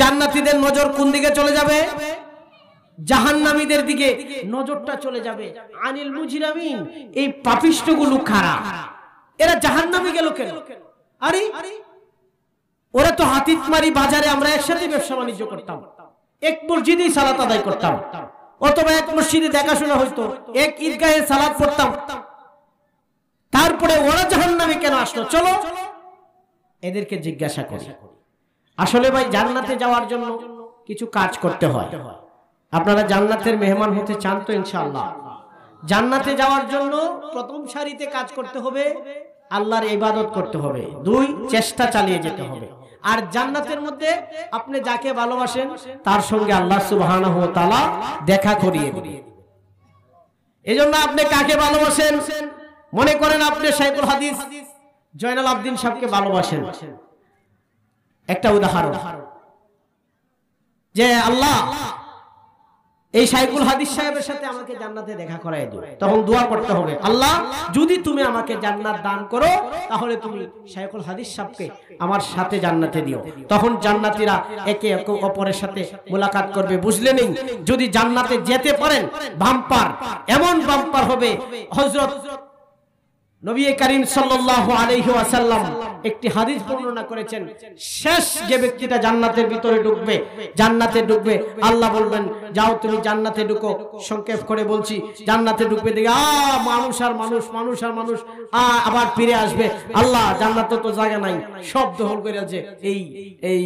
জান্নাতীদের নজর কোন দিকে চলে যাবে? জাহান্নামীদের দিকে নজরটা চলে যাবে। আনিল মুজরিমিন, এই পাপিষ্ঠগুলো কারা? এরা জাহান্নামে গেল কেন? আরে ওরা তো হাতিতমারি বাজারে আমরা একসাথে ব্যবসা বাণিজ্য করতাম, এক মসজিদেই সালাত আদায় করতাম, অথবা এক মসজিদে দেখাশোনা হইতো, এক ঈদগাহে সালাত পড়তাম। তারপরে ওরা জাহান্নামে কেন আসলো? চলো এদেরকে জিজ্ঞাসা করি। আসলে ভাই, জান্নাতে যাওয়ার জন্য কিছু কাজ করতে হয়। আপনারা জান্নাতের মেহমান হতে চান তো? ইনশাআল্লাহ। জান্নাতে যাওয়ার জন্য প্রথম সারিতে কাজ করতে হবে, আল্লাহর ইবাদত করতে হবে। 2, চেষ্টা চালিয়ে যেতে হবে। আর জান্নাতের মধ্যে আপনি যাকে ভালোবাসেন তার সঙ্গে আল্লাহ সুবহানাহু ওয়া তাআলা দেখা করিয়ে দিবেন। এজন্য আপনি কাকে ভালোবাসেন? মনে করেন আপনি শাইখুল হাদিস জয়নাল আবদিন সাহেবকে ভালোবাসেন। একটা উদাহরণ, যে আল্লাহ এই শাইখুল হাদিস সাহেবের সাথে আমাকে জান্নাতে দেখা করায় দিও। তখন দোয়া করতে হবে, আল্লাহ যদি তুমি আমাকে জান্নাত দান করো তাহলে তুমি শাইখুল হাদিস সাহেবকে আমার সাথে জান্নাতে দিও। তখন জান্নাতীরা একে অপরের সাথে মোলাকাত করবে। বুঝলেন? যদি জান্নাতে যেতে পারেন, বাম্পার, এমন বাম্পার হবে। হযরত নবী করিম সাল্লাল্লাহু আলাইহি ওয়াসাল্লাম একটি হাদিস বর্ণনা করেছেন, শেষ যে ব্যক্তিটা জান্নাতের ভিতরে ঢুকবে, জান্নাতে ঢুকবে, আল্লাহ বলবেন যাও তুমি জান্নাতে ঢুকো। সংক্ষেপ করে বলছি, জান্নাতে ঢুকবে, দেখে মানুষ আর মানুষ, মানুষ আর মানুষ, আবার ফিরে আসবে। আল্লাহ, জান্নাতে তো জায়গা নাই, সব দখল করে আছে এই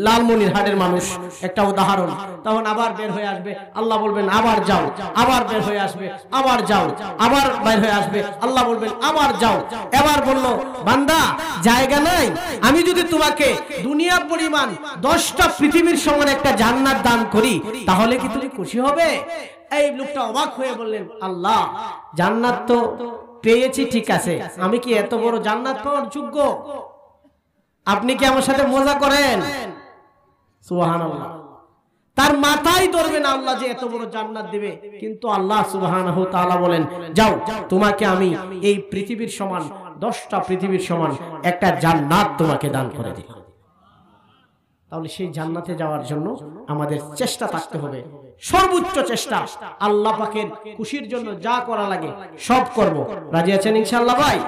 লালমনিরহাটের মানুষ। একটা উদাহরণ। তখন আবার বের হয়ে আসবে, আল্লাহ বলবেন আবার যাও, আবার বের হয়ে আসবে, আবার যাও, আবার বের হয়ে আসবে, আল্লাহ বলবেন আবার যাও। এবার বলল, বান্দা জায়গা নাই, আমি যদি তোমাকে দুনিয়া পরিমাণ 10টা পৃথিবীর সমান একটা জান্নাত দান করি তাহলে কি তুমি খুশি হবে? এই লোকটা অবাক হয়ে বললেন, আল্লাহ জান্নাত তো পেয়েছি ঠিক আছে, আমি কি এত বড় জান্নাত পাওয়ার যোগ্য? আপনি কি আমার সাথে মজা করেন? সুবহানাল্লাহ। তার মাথায় ধরবে না আল্লাহ যে এত বড় জান্নাত দিবে। কিন্তু আল্লাহ সুবহানাহু ওয়া তাআলা বলেন, যাও তোমাকে আমি এই পৃথিবীর সমান 10টা পৃথিবীর সমান একটা জান্নাত তোমাকে দান করে দিলাম। তাহলে সেই জান্নাতে যাওয়ার জন্য আমাদের চেষ্টা থাকতে হবে, সর্বোচ্চ চেষ্টা। আল্লাহ পাকের খুশির জন্য যা করা লাগে সব করব। রাজি আছেন ইনশাআল্লাহ ভাই?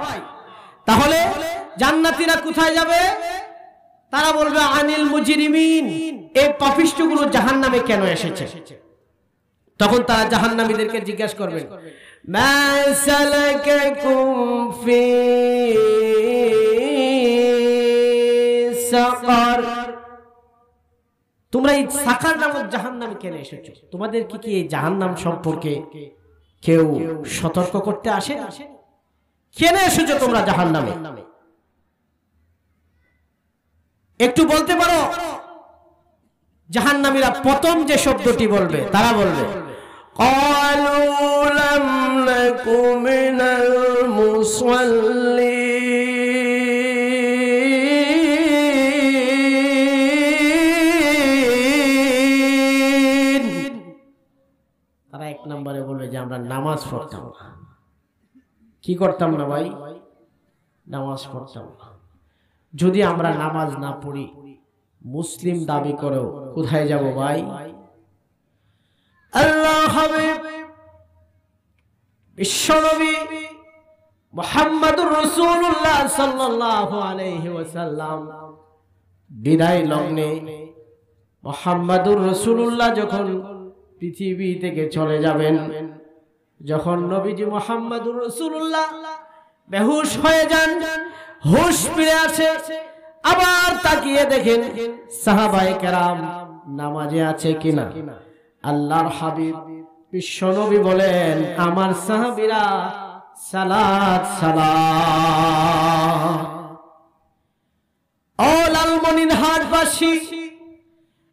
তাহলে জান্নাতীরা কোথায় যাবে? তারা বলবে আনিল মুজরিমিন, এই পাপিষ্ঠগুলো জাহান্নামে কেন এসেছে? তখন তারা জাহান্নামীদেরকে জিজ্ঞাসা করবেন, মা সালাকাকুম ফি সাকার, তোমরা এই সাকার নামক জাহান্নামে কেন এসেছো? তোমাদের কি এই জাহান্নাম সম্পর্কে কেউ সতর্ক করতে আসে? কেন এসেছো তোমরা জাহান্নামে? একটু বলতে পারো? জাহান্নামীরা প্রথম যে শব্দটি বলবে, তারা বলবে ক্বালু লাম নাকু মিনাল মুসাল্লিন। তারা এক নম্বরে বলবে যে আমরা নামাজ পড়তাম না। কি করতাম না ভাই? নামাজ পড়তাম না। যদি আমরা নামাজ না পড়ি, মুসলিম দাবি করেও কোথায় যাব ভাই? আল্লাহ হাবিব বিশ্বনবী মুহাম্মদুর রাসূলুল্লাহ সাল্লাল্লাহু আলাইহি ওয়াসাল্লাম বিদায় লগ্নে মুহাম্মদুর রাসূলুল্লাহ যখন পৃথিবী থেকে চলে যাবেন, যখন নবীজি মুহাম্মদুর রাসূলুল্লাহ বেহুশ হয়ে যান, হুশ ফিরে আসে, আবার তাকিয়ে দেখেন সাহাবায়ে কেরাম নামাজে আছে কিনা। আল্লাহর হাবিব বিশ্বনবী বলেন, আমার সাহাবীরা সালাত সালাত। ও লালমনিরহাটবাসী,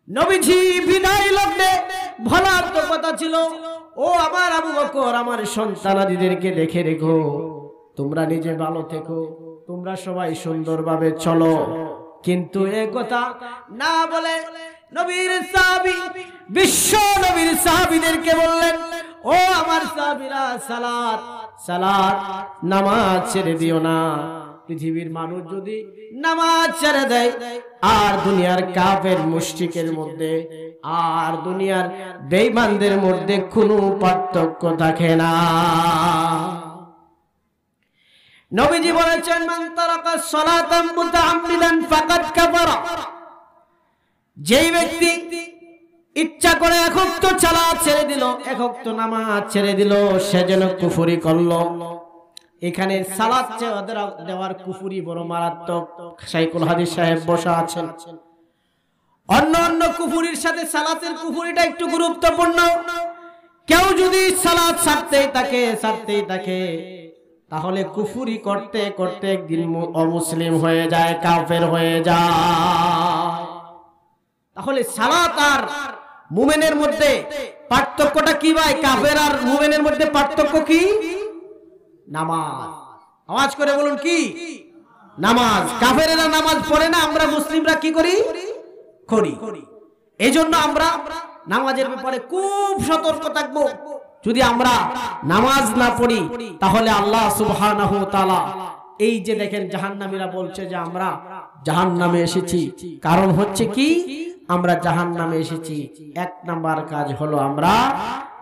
নবীজি বিদায় লগ্নে বলার তো কথা ছিল, ও আমার আবু বকর, আমার সন্তানাদিদেরকে দেখে রেখো, তোমরা নিজে ভালো থেকো, তোমরা সবাই সুন্দরভাবে চলো। কিন্তু এই কথা না বলে নবীর সাহাবী বিশ্ব নবীর সাহাবীদেরকে বললেন, ও আমার সাহাবীরা সালাত সালাত, নামাজ ছেড়ে দিও না। পৃথিবীর মানুষ যদি নামাজ ছেড়ে দেয় আর দুনিয়ার কাফের মুশরিকের মধ্যে আর দুনিয়ার বেঈমানদের মধ্যে কোনো পার্থক্য থাকে না। নবীজি বলেছেন, মান তারাকা সালাতাম মুতাআম্মিদান ফাকাদ কাফারা। যেই ব্যক্তি ইচ্ছা করে এক ওয়াক্ত সালাত ছেড়ে দিল, এক ওয়াক্ত নামাজ ছেড়ে দিল, সে যেন কুফরি করলো। এখানে সালাত দেওয়ার কুফরি বড় মারাত্মক। শাইখুল হাদিস সাহেব বসা আছেন। অন্য অন্য কুফরির সাথে সালাতের কুফরিটা একটু গুরুত্বপূর্ণ। কেউ যদি সালাত ছাড়তেই থাকে তাহলে কুফরি করতে করতে একদিন অমুসলিম হয়ে যায়, কাফের হয়ে যায়। তাহলে সালাত আর মুমিনের মধ্যে পার্থক্যটা কি ভাই? কাফের আর মুমিনের মধ্যে পার্থক্য কি? নামাজ। আওয়াজ করে বলুন, কি? নামাজ। কাফেরেরা নামাজ পড়ে না, আমরা মুসলিমরা কি করি? এজন্য আমরা নামাজের ব্যাপারে খুব সতর্ক থাকবো। যদি আমরা নামাজ না পড়ি তাহলে আল্লাহ সুবহানাহু ওয়া তাআলা এই যে দেখেন জাহান্নামীরা বলছে যে আমরা জাহান্নামে এসেছি, কারণ হচ্ছে কি? আমরা জাহান্নামে এসেছি, এক নাম্বার কাজ হলো আমরা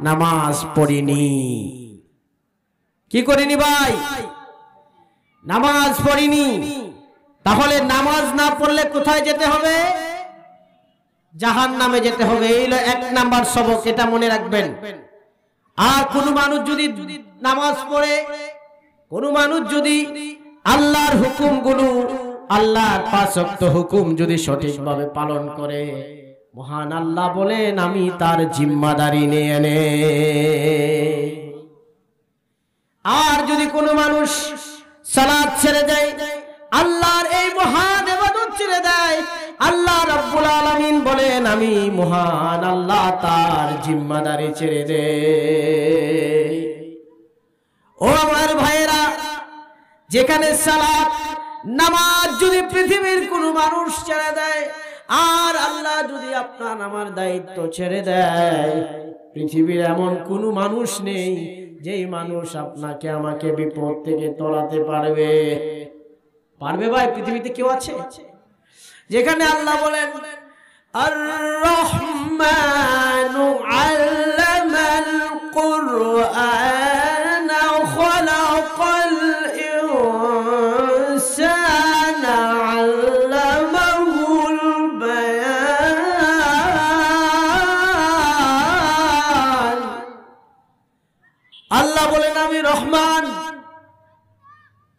নামাজ পড়িনি। কি করিনি ভাই? নামাজ পড়িনি। তাহলে নামাজ না পড়লে কোথায় যেতে হবে? জাহান্নামে যেতে হবে। এই হলো এক নাম্বার সবক, এটা মনে রাখবেন। আর কোন মানুষ যদি নামাজ পড়ে, কোন মানুষ যদি আল্লাহর হুকুমগুলো, আল্লাহর 5 ওয়াক্ত হুকুম যদি সঠিকভাবে পালন করে, মহান আল্লাহ বলেন আমি তার জিম্মাদারি নিয়ে নে। আর যদি কোন মানুষ সালাত ছেড়ে দেয়, আল্লাহর এই মহান ইবাদত ছেড়ে দেয়, আল্লাহ রাব্বুল আলামিন বলেন আমি মহান আল্লাহ তার জিম্মাদারি ছেড়ে দে। ও আমার ভাইয়েরা, যেখানে সালাত নামাজ যদি পৃথিবীর কোন মানুষ ছেড়ে দেয় আর আল্লাহ যদি আপনার আমার দায়িত্ব ছেড়ে দেয়, পৃথিবীর এমন কোন মানুষ নেই যেই মানুষ আপনাকে আমাকে বিপদ থেকে তরাতে পারবে। ভাই? পৃথিবীতে কেউ আছে? যেখানে আল্লাহ বলেন আর-রহমানু আল্লামাল কুরআনা খালাকাল ইনসানা আল্লামাহুল বায়ান। আল্লাহ বলেন আমি রহমান,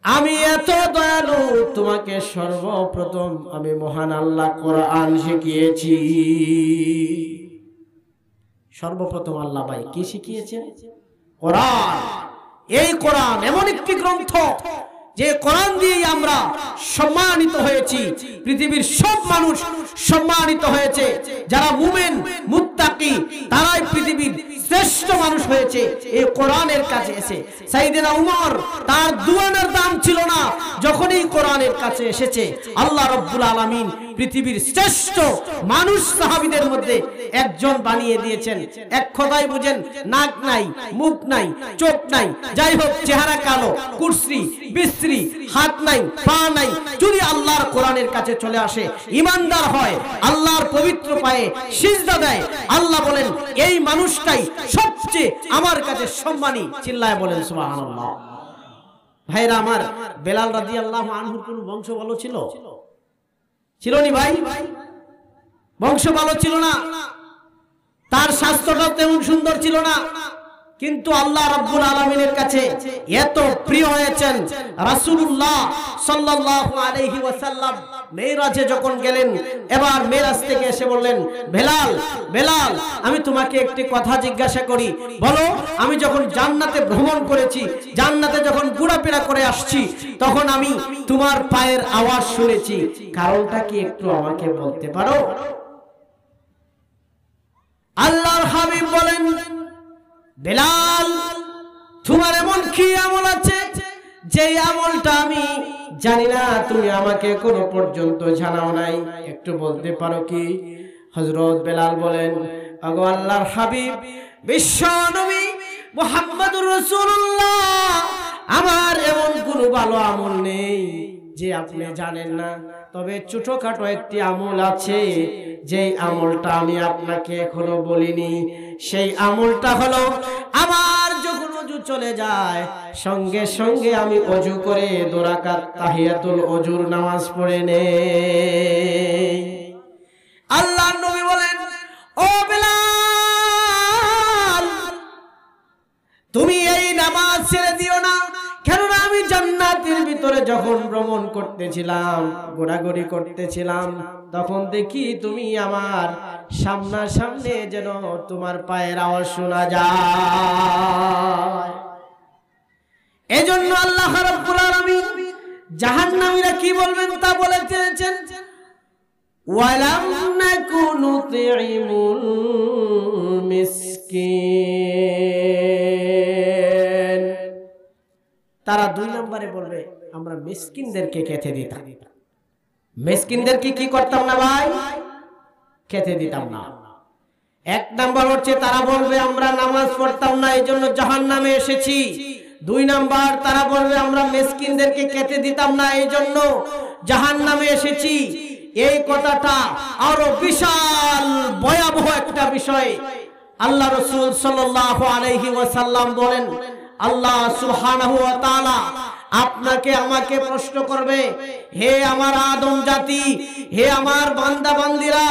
আমি এত দয়ালু, তোমাকে সর্বপ্রথম আমি মহান আল্লাহ কোরআন শিখিয়েছি। সর্বপ্রথম আল্লাহ ভাই কি শিখিয়েছেন? কোরআন। এই কোরআন এমন একটি গ্রন্থ যে কোরআন দিয়ে আমরা সম্মানিত হয়েছি। পৃথিবীর সব মানুষ সম্মানিত হয়েছে। যারা মুমিন মুত্তাকি তারাই পৃথিবীর শ্রেষ্ঠ মানুষ হয়েছে এই কোরআনের কাছে এসে। সাইয়েদনা উমর, তার দুয়ানার দাম ছিল না, যখনই কোরআনের কাছে এসেছে আল্লাহ রাব্বুল আলামিন পৃথিবীর শ্রেষ্ঠ মানুষ সাহাবীদের মধ্যে একজন বানিয়ে দিয়েছেন। এক কথায় বুঝেন, নাক নাই, মুখ নাই, চোখ নাই, যাই হোক চেহারা কালো, কুরসি বিশ্রী, হাত নাই, পা নাই, যদি আল্লাহর কোরআনের কাছে চলে আসে, ঈমানদার হয়, আল্লাহর পবিত্র পায়ে সিজদা দেয়, আল্লাহ বলেন এই মানুষটাই সবচেয়ে আমার কাছে সম্মানী। চিল্লায় বলেন সুবহানাল্লাহ। ভাইরা আমার, বেলাল রাদিয়াল্লাহু আনহুর কোন বংশ ভালো ছিল? ছিল নি ভাই? বংশ ভালো ছিল না, তার স্বাস্থ্যটা তেমন সুন্দর ছিল না, কিন্তু আল্লাহ রাব্বুল আলামিনের কাছে এত প্রিয় হয়েছেন। রাসূলুল্লাহ সাল্লাল্লাহু আলাইহি ওয়াসাল্লাম মেরাজে যখন গেলেন, এবার মেরাজ থেকে এসে বললেন, বেলাল, বেলাল, আমি তোমাকে একটি কথা জিজ্ঞাসা করি, বলো, আমি যখন জান্নাতে ভ্রমণ করেছি, জান্নাতে যখন ঘোরাফেরা করে আসছি, তখন আমি তোমার পায়ের আওয়াজ শুনেছি, কারণটা কি একটু আমাকে বলতে পারো? আল্লাহর হাবিব বলেন, বেলাল, তোমার এমন কি আমল আছে যে আমলটা আমি জানি না, তুমি আমাকে কোনো পর্যন্ত জানাও নাই, একটু বলতে পারো কি? হযরত বেলাল বলেন, ওগো আল্লাহর হাবিব, বিশ্ব নবী মুহাম্মদুর রাসূলুল্লাহ, আমার এমন কোনো ভালো আমল নেই যে আপনি জানেন না, তবে ছোটখাটো একটি আমল আছে, যেই আমলটা আমি আপনাকে এখনো বলিনি। সেই আমলটা হলো, আমার যখন ওযু চলে যায় সঙ্গে সঙ্গে আমি ওযু করে 2 রাকাত তাহিয়াতুল ওযুর নামাজ পড়ে নেই। আল্লাহর নবী বলেন, ও বেলাল, তুমি এই নামাজ ছেড়ে দিও না, কেননা আমি জান্নাতের ভিতরে যখন ভ্রমণ করতেছিলাম, ঘোরাঘুরি করতেছিলাম, তখন দেখি তুমি আমার সামনাসামনি যেন তোমার পায়ের আওয়াজ শোনা যায়। এজন্য আল্লাহ রাব্বুল আলামিন জাহান্নামীরা কি বলবেন তা বলে দিয়েছেন, ওয়ালাম নাকুনু তুইমুল মিসকিন। তারা 2 নম্বরে বলবে, আমরা মিসকিনদেরকে খেতে দিতাম। মিসকিনদেরকে কি করতাম না ভাই? খেতে দিতাম না। 1 নাম্বার হচ্ছে তারা বলবে আমরা নামাজ পড়তাম না, এজন্য জাহান্নামে এসেছি। 2 নাম্বার তারা বলবে আমরা মিসকিনদেরকে খেতে দিতাম না, এজন্য জাহান্নামে এসেছি। এই কথাটা আরো বিশাল ভয়াবহ একটা বিষয়। আল্লাহ রাসূল সাল্লাল্লাহু আলাইহি ওয়াসাল্লাম বলেন, আল্লাহ সুবহানাহু ওয়া তাআলা আপনাকে আমাকে প্রশ্ন করবে, হে আমার আদম জাতি, হে আমার বান্দা বান্দিরা,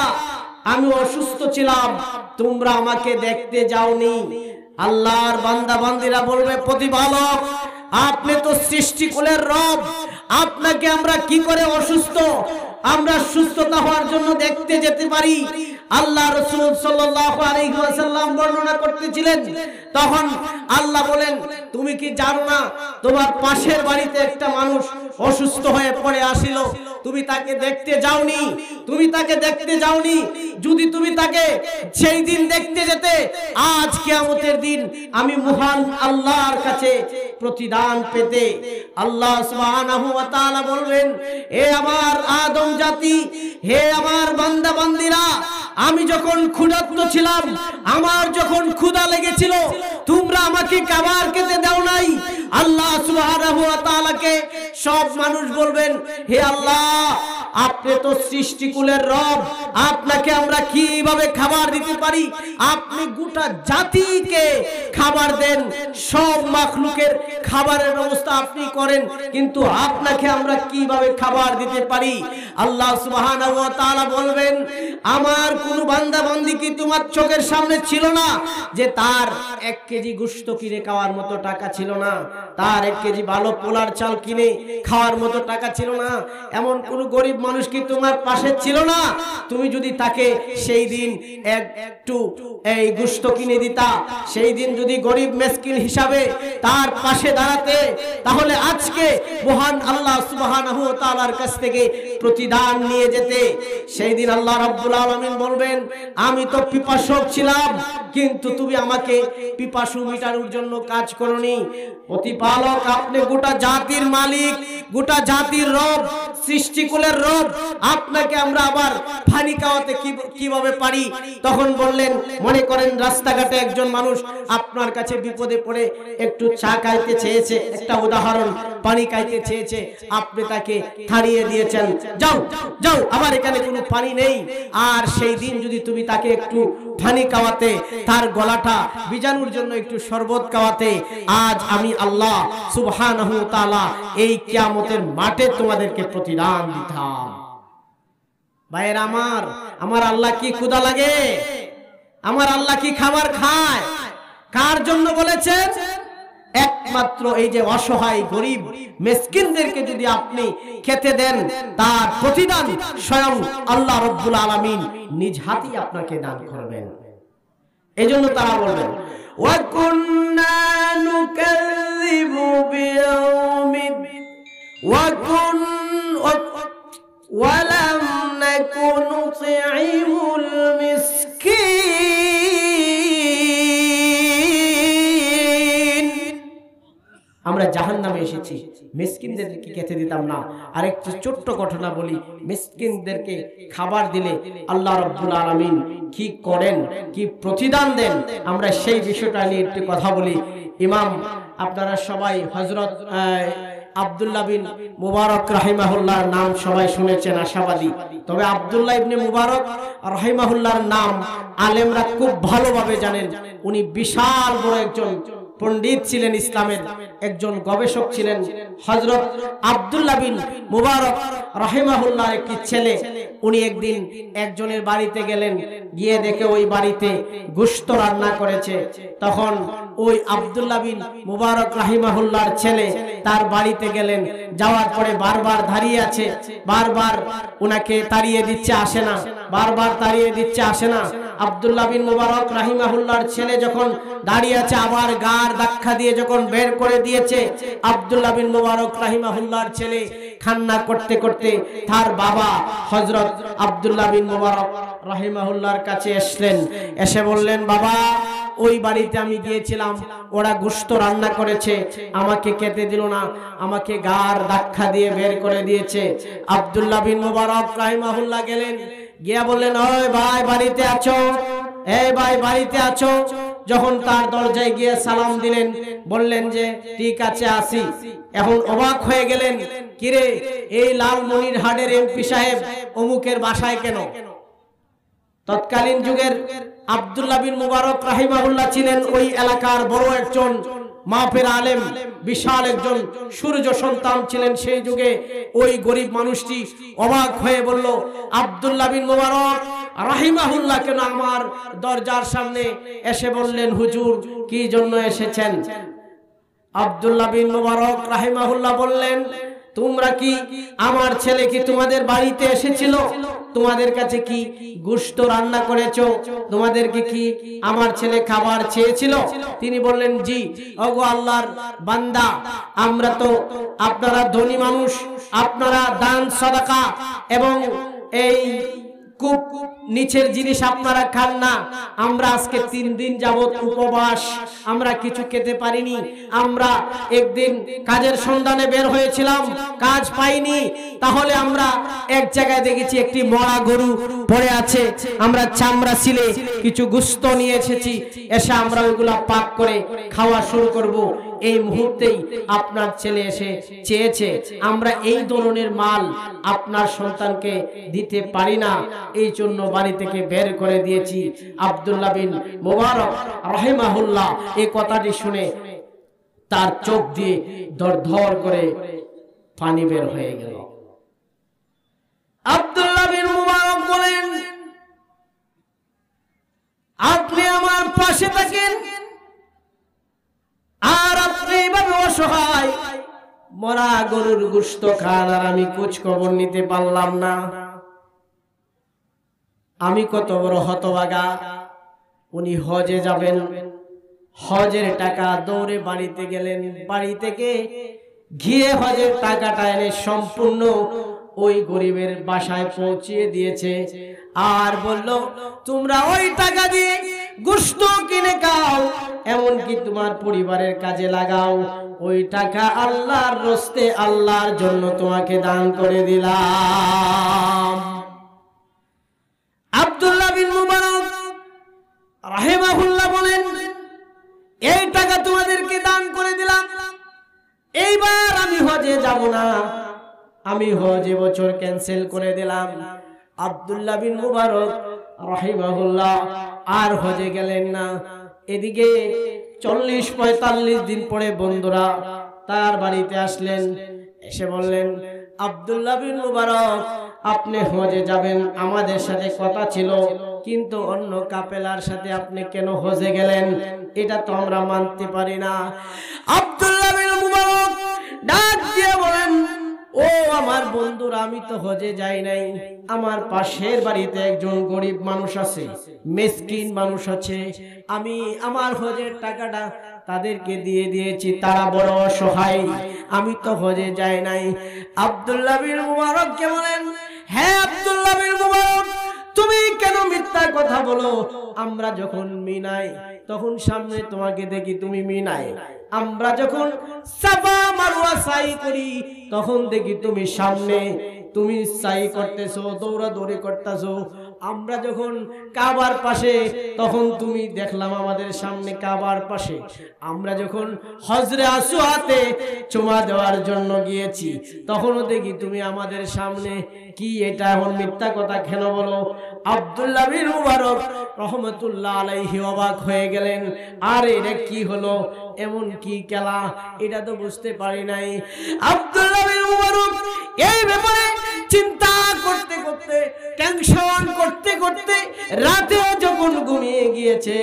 আমি অসুস্থ ছিলাম, তোমরা আমাকে দেখতে যাওনি। আল্লাহর বান্দা বান্দিরা বলবে, প্রতিপালক আপনি তো সৃষ্টিকুলের রব, আপনাকে আমরা কি করে অসুস্থ, আমরা সুস্থতা হওয়ার জন্য দেখতে যেতে পারি? আল্লাহ রাসূল সাল্লাল্লাহু আলাইহি ওয়াসাল্লাম বর্ণনা করতেছিলেন, তখন আল্লাহ বলেন, তুমি কি জানো না তোমার পাশের বাড়িতে একটা মানুষ অসুস্থ হয়ে পড়ে আসিল, তুমি তাকে দেখতে যাওনি? তুমি তাকে দেখতে যাওনি। যদি তুমি তাকে সেই দিন দেখতে যেতে, আজ কিয়ামতের দিন আমি মহান আল্লাহর কাছে প্রতিদান পেতে। আল্লাহ সুবহানাহু ওয়া তাআলা বলবেন, হে আমার আদম জাতি, হে আমার বান্দা বান্দিরা, আমি যখন ক্ষুধার্ত ছিলাম, আমার যখন ক্ষুধা লেগেছিল, তোমরা আমাকে খাবার খেতে দাও নাই। আল্লাহ সুবহানাহু ওয়া তাআলাকে সব মানুষ বলবেন, হে আল্লাহ আপনি তো সৃষ্টিকুলের রব, আপনাকে আমরা কিভাবে খাবার দিতে পারি? আপনি গোটা জাতিকে খাবার দেন, সব মাখলুকের খাবারের ব্যবস্থা আপনি করেন, কিন্তু আপনাকে আমরা কিভাবে খাবার দিতে পারি? আল্লাহ সুবহানাহু ওয়া তাআলা বলবেন, আমার কোন বান্দা বান্দি কি তোমার চোখের সামনে ছিল না যে তার 1 কেজি গোশত কিনে খাওয়ার মতো টাকা ছিল না, তার 1 কেজি ভালো পোলার চাল কিনে খাওয়ার মতো টাকা ছিল না? এমন কোন গরিব মানুষ কি তোমার পাশে ছিল না? তুমি যদি তাকে সেই দিন একটু এই গোশত কিনে দিতা, সেই দিন যদি গরিব মিসকিন হিসাবে তার পাশে দাঁড়াতে, তাহলে আজকে মহান আল্লাহ সুবহানাহু ওয়া তাআলার কাছ থেকে প্রতিদান নিয়ে যেতে। সেই দিন আল্লাহ রাব্বুল আলামিন বলবেন, আমি তো পিপাসক ছিলাম, কিন্তু তুমি আমাকে পিপাসু মিটানোর জন্য কাজ করনি। প্রতিপালক আপনি গোটা জাতির মালিক, গোটা জাতির রব, সৃষ্টিকুলের রব, আপনাকে আমরা আবার পানি খাওয়াতে কিভাবে পারি? তখন বললেন, মনে করেন রাস্তাঘাটে একজন মানুষ আপনার কাছে বিপদে পড়ে একটু চা খাইতে চেয়েছে, একটা উদাহরণ, পানি খাইতে চেয়েছে, আপনি তাকে থামিয়ে দিয়েছেন, যাও যাও, আমার এখানে কোনো পানি নেই। আর সেই দিন যদি তুমি তাকে একটু পানি খাওয়াতে, তার গলাটা ভিজানোর জন্য একটু শরবত খাওয়াতে, আজ আমি আল্লাহ সুবহানাহু ওয়া তাআলা এই কিয়ামতের মাঠে তোমাদেরকে প্রতিদান দিতাম। ভাইয়ের আমার আল্লাহ কি ক্ষুধা লাগে? আমার আল্লাহ কি খাবার খায়? কার জন্য বলেছেন? একমাত্র এই যে অসহায় গরিব মিসকিনদেরকে যদি আপনি খেতে দেন, তার প্রতিদান স্বয়ং আল্লাহ রাব্বুল আলামিন নিজ হাতেই আপনাকে দান করবেন। এজন্য তারা বলবেন, ওয়া কুন্না নুকাযযিবু বিয়াউমিদ ওয়া লাম নাকুন নুতঈমুল মিসকিন। আমরা জাহান্নামে এসেছি, মিসকিনদেরকে খেতে দিতাম না। আরেকটি ছোট্ট ঘটনা বলি, মিসকিনদেরকে খাবার দিলে আল্লাহ রাব্বুল আলামিন কি করেন, কি প্রতিদান দেন, আমরা সেই বিষয়টা নিয়ে একটু কথা বলি। ইমাম, আপনারা সবাই হযরত আব্দুল্লাহ বিন মুবারক রাহিমাহুল্লাহর নাম সবাই শুনেছেন, আশাবাদী। তবে আব্দুল্লাহ ইবনে মুবারক রাহিমাহুল্লাহর নাম আলেমরা খুব ভালোভাবে জানেন। উনি বিশাল বড় একজন পণ্ডিত ছিলেন, ইসলামের একজন গবেষক ছিলেন। হযরত আব্দুল্লাহ বিন মুবারক রাহিমাহুল্লাহর একটি ছেলে, উনি একদিন একজনের বাড়িতে গেলেন, গিয়ে দেখে ওই বাড়িতে গোশত রান্না করেছে। তখন ওই আব্দুল্লাহ বিন মুবারক রাহিমাহুল্লাহর ছেলে তার বাড়িতে গেলেন, যাওয়ার পরে বারবার দাঁড়িয়ে আছে, বারবার ওনাকে তাড়িয়ে দিচ্ছে, আসে না, বারবার তাড়িয়ে দিচ্ছে, আসে না। আব্দুল্লাহ বিন মুবারক রাহিমাহুল্লাহর ছেলে যখন দাঁড়িয়ে আছে, আবার গার ধাক্কা দিয়ে যখন বের করে দিয়েছে, আব্দুল্লাহ বিন মুবারক রাহিমাহুল্লাহর ছেলে কান্না করতে করতে তার বাবা হযরত আব্দুল্লাহ বিন মুবারক রাহিমাহুল্লাহর কাছে আসলেন। এসে বললেন, বাবা, ওই বাড়িতে আমি গিয়েছিলাম, ওরা গোশত রান্না করেছে, আমাকে খেতে দিল না, আমাকে গার ধাক্কা দিয়ে বের করে দিয়েছে। আব্দুল্লাহ বিন মুবারক রাহিমাহুল্লাহ গেলেন, গিয়া বললেন, ওই ভাই বাড়িতে আছো? এই ভাই বাড়িতে আছো? যখন তার দরজায় গিয়ে সালাম দিলেন, বললেন যে ঠিক আছে আসি। এখন অবাক হয়ে গেলেন, কিরে এই লালমনিরহাটের এমপি সাহেব অমুকের বাসায় কেন? তৎকালীন যুগের আব্দুল্লাহ বিন মুবারক রাহিমাহুল্লাহ ছিলেন ওই এলাকার বড় একজন মাপের আলেম, বিশাল একজন সূর্য সন্তান ছিলেন সেই যুগে। ওই গরিব মানুষটি অবাক হয়ে বলল, আব্দুল্লাহ বিন মুবারক রাহিমাহুল্লাহ কেন আমার দরজার সামনে এসে বললেন, হুজুর কি জন্য এসেছেন? আব্দুল্লাহ বিন মুবারক রাহিমাহুল্লাহ বললেন, তোমরা কি, আমার ছেলে কি তোমাদের বাড়িতে এসেছিল? তোমাদের কাছে কি গোশত রান্না করেছো? তোমাদেরকে কি আমার ছেলে খাবার চেয়েছিল? তিনি বললেন, জি। ওগো আল্লাহর বান্দা, আমরা তো, আপনারা ধনী মানুষ, আপনারা দান সাদাকা এবং এই খুব নিচের জিনিস আপনারা খান না। আমরা আজকে 3 দিন যাবত উপবাস, আমরা কিছু খেতে পারিনি। আমরা একদিন কাজের সন্ধানে বের হয়েছিলাম, কাজ পাইনি। তাহলে আমরা এক জায়গায় দেখেছি একটি মরা গরু পড়ে আছে, আমরা চামড়া ছিলে কিছু গোশত নিয়ে এসেছি, এসে আমরা ওইগুলা পাক করে খাওয়া শুরু করব। এই মুহূর্তেই আপনার ছেলে এসে চেয়েছে, আমরা এই ধরনের মাল আপনার সন্তানকে দিতে পারি না, এই জন্য বাড়ি থেকে বের করে দিয়েছি। আব্দুল্লাহ বিন মুবারক রাহিমাহুল্লাহ এই কথাটি শুনে তার চোখ দিয়ে দরদর করে পানি বের হয়ে গেল। আব্দুল্লাহ বিন মুবারক বলেন, আপনি আমার পাশে থাকেন, আর আপনি এইভাবে অসহায় মরা গরুর গোশত খান, আর আমি খোঁজ খবর নিতে পারলাম না। আমি কত বড় হতভাগা। উনি হজে যাবেন, হজের টাকা দৌড়ে বাড়িতে গেলেন, বাড়ি থেকে গিয়ে হজের টাকাটা এনে সম্পূর্ণ ওই গরিবের বাসায় পৌঁছিয়ে দিয়েছে, আর বলল, তোমরা ওই টাকা দিয়ে গোশত কিনে খাও, এমনকি তোমার পরিবারের কাজে লাগাও, ওই টাকা আল্লাহর রাস্তে, আল্লাহর জন্য তোমাকে দান করে দিলাম। আব্দুল্লাহ বিন মুবারক রাহিমাহুল্লাহ বলেন, এই টাকা তোমাদেরকে দান করে দিলাম, এইবার আমি হজে যাব না, আমি হজ এবছর ক্যান্সেল করে দিলাম। আব্দুল্লাহ বিন মুবারক রাহিমাহুল্লাহ আর হজে গেলেন না। এদিকে 40-45 দিন পরে বন্ধুরা তার বাড়িতে আসলেন, এসে বললেন, আব্দুল্লাহ বিন মুবারক আপনি হজে যাবেন, আমাদের সাথে কথা ছিল, কিন্তু অন্য কাপেলার সাথে আপনি কেন হজে গেলেন? এটা তো আমরা মানতে পারি না। আব্দুল্লাহ বিন মুবারক ডাক দিয়ে বলেন, ও আমার বন্ধুরা, আমি তো হজে যাই নাই, আমার পাশের বাড়িতে একজন গরিব মানুষ আছে, মিসকিন মানুষ আছে, আমি আমার হজের টাকাটা তাদেরকে দিয়ে দিয়েছি, তারা বড় অসহায়, আমি তো হজে যাই নাই। আব্দুল্লাহ বিন মুবারক কে বলেন, হ্যাঁ আব্দুল্লাহ বিন মুবারক, তুমি কেন মিথ্যা কথা বলো? আমরা যখন মিনাই তখন সামনে তোমাকে দেখি তুমি মিনাই, আমরা যখন সাফা মারওয়া সাই করি তখন দেখি তুমি সামনে, তুমি সাই করতেছো, দৌড়াদৌড়ি করতেছো, আমরা যখন কাবার পাশে, তখন তুমি দেখলাম আমাদের সামনে কাবার পাশে, আমরা যখন হজরে আসওয়াদে চুমা দেওয়ার জন্য গিয়েছি, তখনও দেখি তুমি আমাদের সামনে। কি এটা এখন মিথ্যা কথা কেন বলো? আব্দুল্লাহ বিন মুবারক রহমাতুল্লাহ আলাইহি অবাক হয়ে গেলেন, আরে এটা কি হলো, এমন কি খেলা, এটা তো বুঝতে পারি নাই। আব্দুল্লাহ বিন মুবারক এই ব্যাপারে চিন্তা করতে করতে, টেনশন করতে করতে রাতেও যখন ঘুমিয়ে গিয়েছে,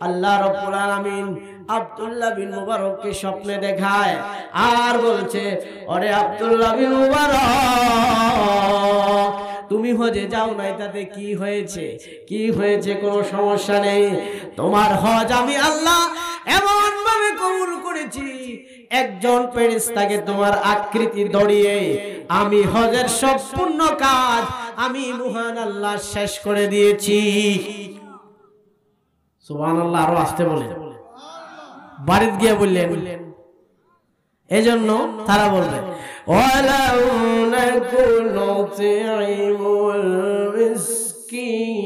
আল্লাহ রাব্বুল আলামিন আব্দুল্লাহ বিন মুবারককে স্বপ্নে দেখায় আর বলছে, ওরে আব্দুল্লাহ বিন মুবারক, তুমি হজে যাও নাই, তাতে কি হয়েছে? কি হয়েছে? কোনো সমস্যা নেই। তোমার হজ আমি আল্লাহ এমন ভাবে কবুল করেছি, একজন ফেরেশতাকে তোমার আকৃতি ধরিয়ে আমি হজের সম্পূর্ণ কাজ আমি মহান আল্লাহ শেষ করে দিয়েছি। সুবহানাল্লাহ। আরো আসতে বলেন, বাড়িতে গিয়ে বললেন। এজন্য তারা বলবে, ওয়ালাউ নাকুনু তু'ইমুল মিসকিন,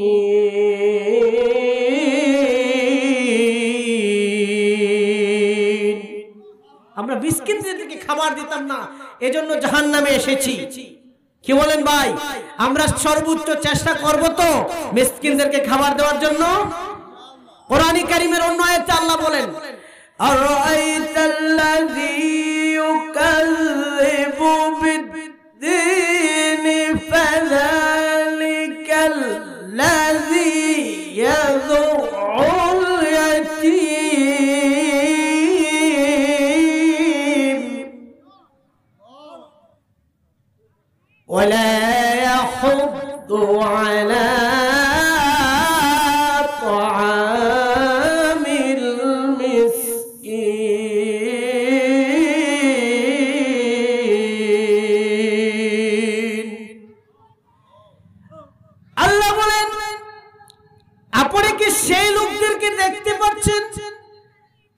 আমরা মিসকিনদেরকে খাবার দিতাম না, এজন্য জাহান্নামে এসেছি। কি বলেন ভাই? আমরা সর্বোচ্চ চেষ্টা করব তো মিসকিনদেরকে খাবার দেওয়ার জন্য। কোরআন কারীমের অন্য আয়াতে আল্লাহ বলেন, আরাআইতাল্লাযী ইউকাযযিবু বিদ্দীন ফাযালিকাল্লাযী ইয়াযুউল ইয়াতীম ওয়ালা ইয়াহুদ্দু আলা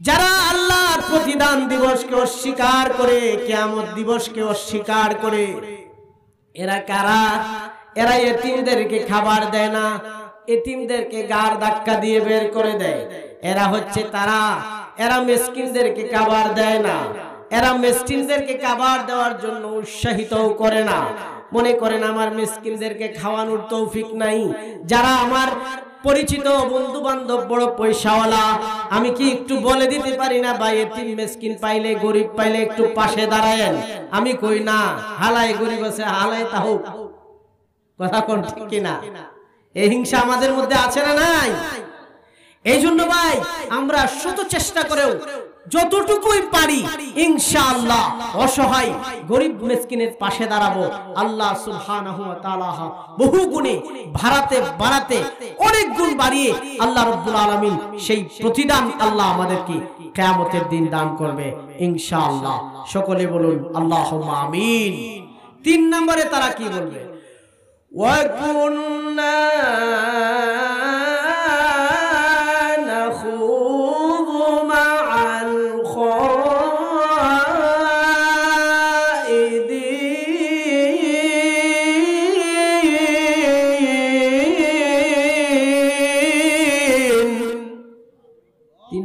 যারা আল্লাহর প্রতিদান দিবসকে অস্বীকার করে, কিয়ামত দিবসকে অস্বীকার করে। এরা কারা? এরা এতিমদেরকে খাবার দেয় না, এতিমদেরকে গার ধাক্কা দিয়ে বের করে দেয়। এরা হচ্ছে তারা, এরা মিসকিনদেরকে খাবার দেয় না, এরা মিসকিনদেরকে খাবার দেওয়ার জন্য উৎসাহিতও করে না। মনে করেন আমার মিসকিনদেরকে খাওয়ানোর তৌফিক নাই। যারা আমার পরিচিত বন্ধু বান্ধব বড় পয়সাওয়ালা, আমি কি একটু বলে দিতে পারি না, ভাই এতিম মিসকিন পাইলে, গরিব পাইলে একটু পাশে দাঁড়ায়েন? আমি কই না, হালাই গরিব আছে হালাই তাও। কথা কোন ঠিক কিনা? এই হিংসা আমাদের মধ্যে আছে না নাই? এই জন্য ভাই আমরা শত চেষ্টা করেও যতটুকুই পারি ইনশাআল্লাহ অসহায় গরিব মিসকিনের পাশে দাঁড়াবো। আল্লাহ সুবহানাহু ওয়া তাআলা বহু গুণে বাড়াতে অনেক গুণ বাড়িয়ে আল্লাহ রাব্বুল আলামিন সেই প্রতিদান আল্লাহ আমাদেরকে কিয়ামতের দিন দান করবে ইনশাআল্লাহ। সকলে বলুন আল্লাহুম্মা আমিন। 3 নম্বরে তারা কি বলবে? ওয়া কুন্না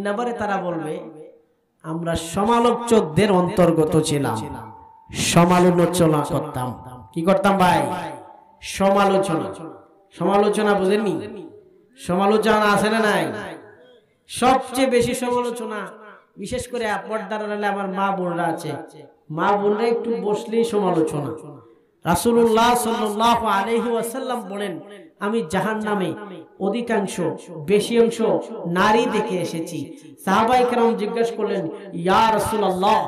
নম্বরে তারা বলবে আমরা সমালোচকদের অন্তর্গত ছিলাম, সমালোচনা করতাম। কি করতাম ভাই? সমালোচনা বুঝেননি? সমালোচনা আছে না নাই? সবচেয়ে বেশি সমালোচনা, বিশেষ করে পর্দার আড়ালে আমার মা বোনরা আছে, মা বোনরা একটু বসলেই সমালোচনা। রাসূলুল্লাহ সাল্লাল্লাহু আলাইহি ওয়াসাল্লাম বলেন, আমি জাহান্নামে অধিকাংশ বেশি অংশ নারী দেখে এসেছি। সাহাবায়ে কেরাম জিজ্ঞাসা করলেন, ইয়া রাসূলুল্লাহ,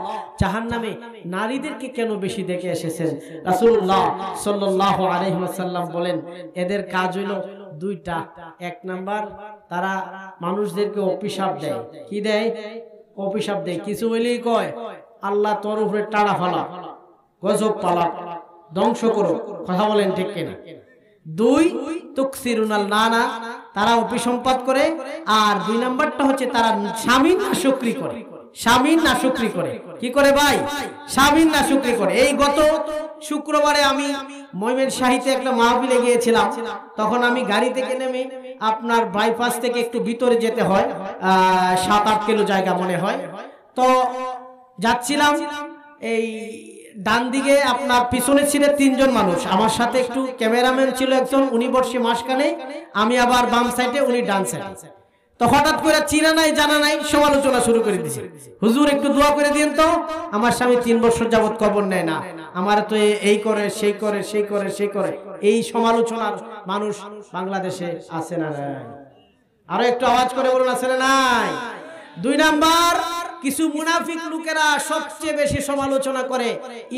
জাহান্নামে নারীদেরকে কেন বেশি দেখে এসেছেন? রাসূলুল্লাহ সাল্লাল্লাহু আলাইহি ওয়াসাল্লাম বলেন, এদের কাজ হলো দুইটা। 1 নাম্বার, তারা মানুষদেরকে অভিশাপ দেয়। কি দেয়? অভিশাপ দেয়। কিছু হইলেই কয় আল্লাহ তোর উপরে টাড়া ফালা, গজব পালা, ধ্বংস করো। কথা বলেন ঠিক কিনা? 2 তুকসিরুনাল নানা, তারা অভিসম্পাদ করে। আর 2 নাম্বারটা হচ্ছে তারা স্বামী নাশকরি করে। স্বামীর নাশুকরি করে। কি করে ভাই? স্বামীর নাশুকরি করে। এই গত শুক্রবারে আমি ময়মনসিংহে একটা মাহফিলে গিয়েছিলাম। তখন আমি গাড়ি থেকে নেমে আপনার বাইপাস থেকে একটু ভিতরে যেতে হয়, 7-8 কিলো জায়গা মনে হয়। তো যাচ্ছিলাম, এই ডান দিকে আপনার পিছনে ছিল 3 জন মানুষ, আমার সাথে একটু ক্যামেরাম্যান ছিল একজন, উনি বসে মাঝখানে, আমি আবার বাম সাইডে, উনি ডান সাইডে। তো হঠাৎ করে চিনা নাই জানা নাই সমালোচনা শুরু করে দিয়েছে, হুজুর একটু দোয়া করে দিন তো, আমার স্বামী 3 বছর যাবত কবর নেয় না, আমার তো এই করে সেই করে সেই করে সেই করে। এই সমালোচনার মানুষ বাংলাদেশে আছে না নাই? আরো একটু আওয়াজ করে বলুন, আছে না নাই? 2 নাম্বার, কিছু মুনাফিক লোকেরা সবচেয়ে বেশি সমালোচনা করে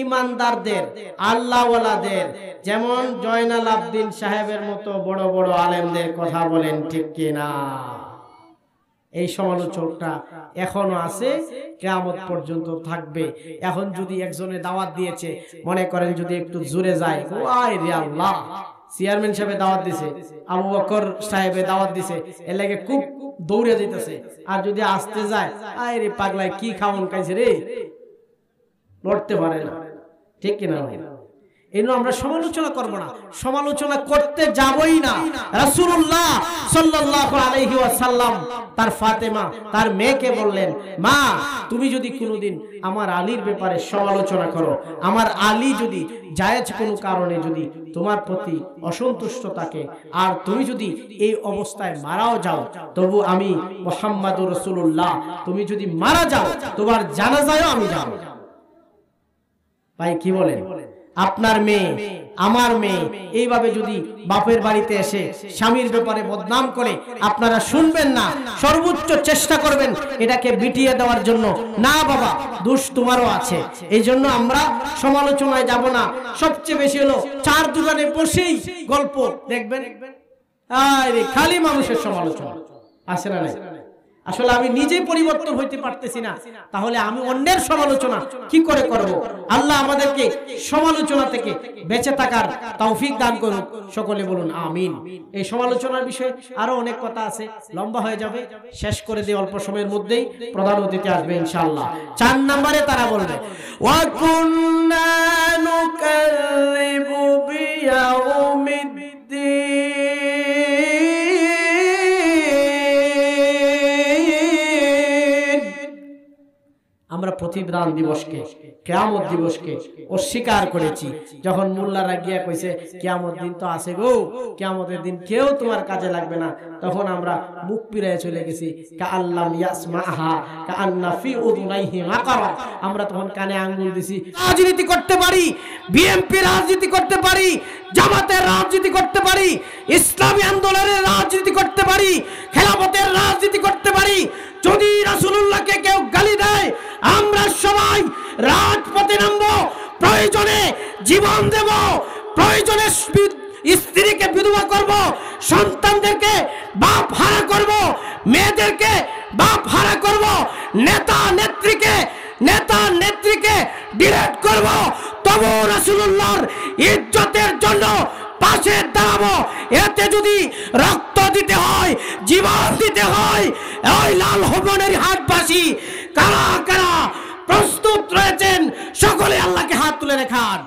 ইমানদারদের, আল্লাহওয়ালাদের, যেমন জয়নাল আবদিন সাহেবের মতো বড় বড় আলেমদের কথা বলেন, ঠিক কিনা? এই সমালোচকটা এখনো আছে, কিয়ামত পর্যন্ত থাকবে। এখন যদি একজনে দাওয়াত দিয়েছে, মনে করেন যদি একটু জোরে যায়, ওয়াই রে আল্লাহ, চেয়ারম্যান সাহেবে দাওয়াত দিছে, আবু বকর সাহেবে দাওয়াত দিছে, এর লাগে খুব দৌড়ে যাইতেছে। আর যদি আসতে যায়, আয় রে পাগলাই কি খাওন খাইছে রে, লড়তে পারে না, ঠিক কিনা ভাই? এই জন্য আমরা সমালোচনা করব না, সমালোচনা করতে যাবই না। রাসূলুল্লাহ সাল্লাল্লাহু আলাইহি ওয়াসাল্লাম তার ফাতেমা, তার মেয়েকে বললেন, মা তুমি যদি কোনোদিন আমার আলীর ব্যাপারে সমালোচনা করো, আমার আলী যদি জায়েজ কোনো কারণে যদি তোমার প্রতি অসন্তুষ্ট থাকে, আর তুমি যদি এই অবস্থায় মারাও যাও, তবু আমি মুহাম্মাদুর রাসূলুল্লাহ, তুমি যদি মারা যাও তোমার জানাজায়ও আমি যাব। ভাই কি বলেন? আপনার মেয়ে, আমার মেয়ে এইভাবে যদি বাপের বাড়িতে এসে স্বামীর ব্যাপারে বদনাম করে, আপনারা শুনবেন না, সর্বোচ্চ চেষ্টা করবেন এটাকে বিটিয়ে দেওয়ার জন্য। না বাবা, দোষ তোমারও আছে। এই জন্য আমরা সমালোচনায় যাব না। সবচেয়ে বেশি হলো 4 দোকানে বসেই গল্প দেখবেন, আরে খালি মানুষের সমালোচনা, আছে না নাই? আসলে আমি নিজে পরিবর্তন হইতে পারতেছি না, তাহলে আমি অন্যের সমালোচনা কি করে করব? আল্লাহ আমাদেরকে সমালোচনা থেকে বেঁচে থাকার তৌফিক দান করুন। সকলে বলুন আমিন। এই সমালোচনার বিষয়ে আরো অনেক কথা আছে, লম্বা হয়ে যাবে, শেষ করে দিয়ে অল্প সময়ের মধ্যেই প্রধান অতিথি আসবে ইনশাআল্লাহ। 4 নম্বরে তারা বলবে, ওয়া কুন্না নুকাযযিবু বিয়াউমিদ্দিন, আমরা প্রতিদান দিবসকে, কিয়ামত দিবসকে অস্বীকার করেছি। যখন মোল্লারা গিয়া কইছে কিয়ামত দিন তো আছে গো, কিয়ামতের দিন কেউ তোমার কাজে লাগবে না, তখন আমরা মুখ ফিরায় চলে গেছি, কাআল্লাম ইয়াসমাহা কাআন্না ফি উযুনাইহি মাকারা। আমরা তখন কানে আঙ্গুল দিছি। রাজনীতি করতে পারি, বিএনপি রাজনীতি করতে পারি, জামাতের রাজনীতি করতে পারি, ইসলামী আন্দোলনের রাজনীতি করতে পারি, খেলাফতের রাজনীতি করতে পারি। যদি রাসূলুল্লাহকে কেউ গালি দেয়, আমরা সবাই রাজপথে নামবো, প্রয়োজনে জীবন দেব, প্রয়োজনে স্ত্রীকে বিধবা করব, সন্তানদেরকে বাপ হারা করব, মেয়েদেরকে বাপ হারা করব, নেতা নেত্রীকে ডিলেট করব, তবু রাসূলুল্লাহর ইজ্জতের জন্য পাশে দাঁড়াবো। এতে যদি রক্ত দিতে হয়, জীবন দিতে হয়, ওই লাল হবনের হাটবাসী কারা কারা প্রস্তুত রয়েছেন, সকলে আল্লাহকে হাত তুলে দেখান।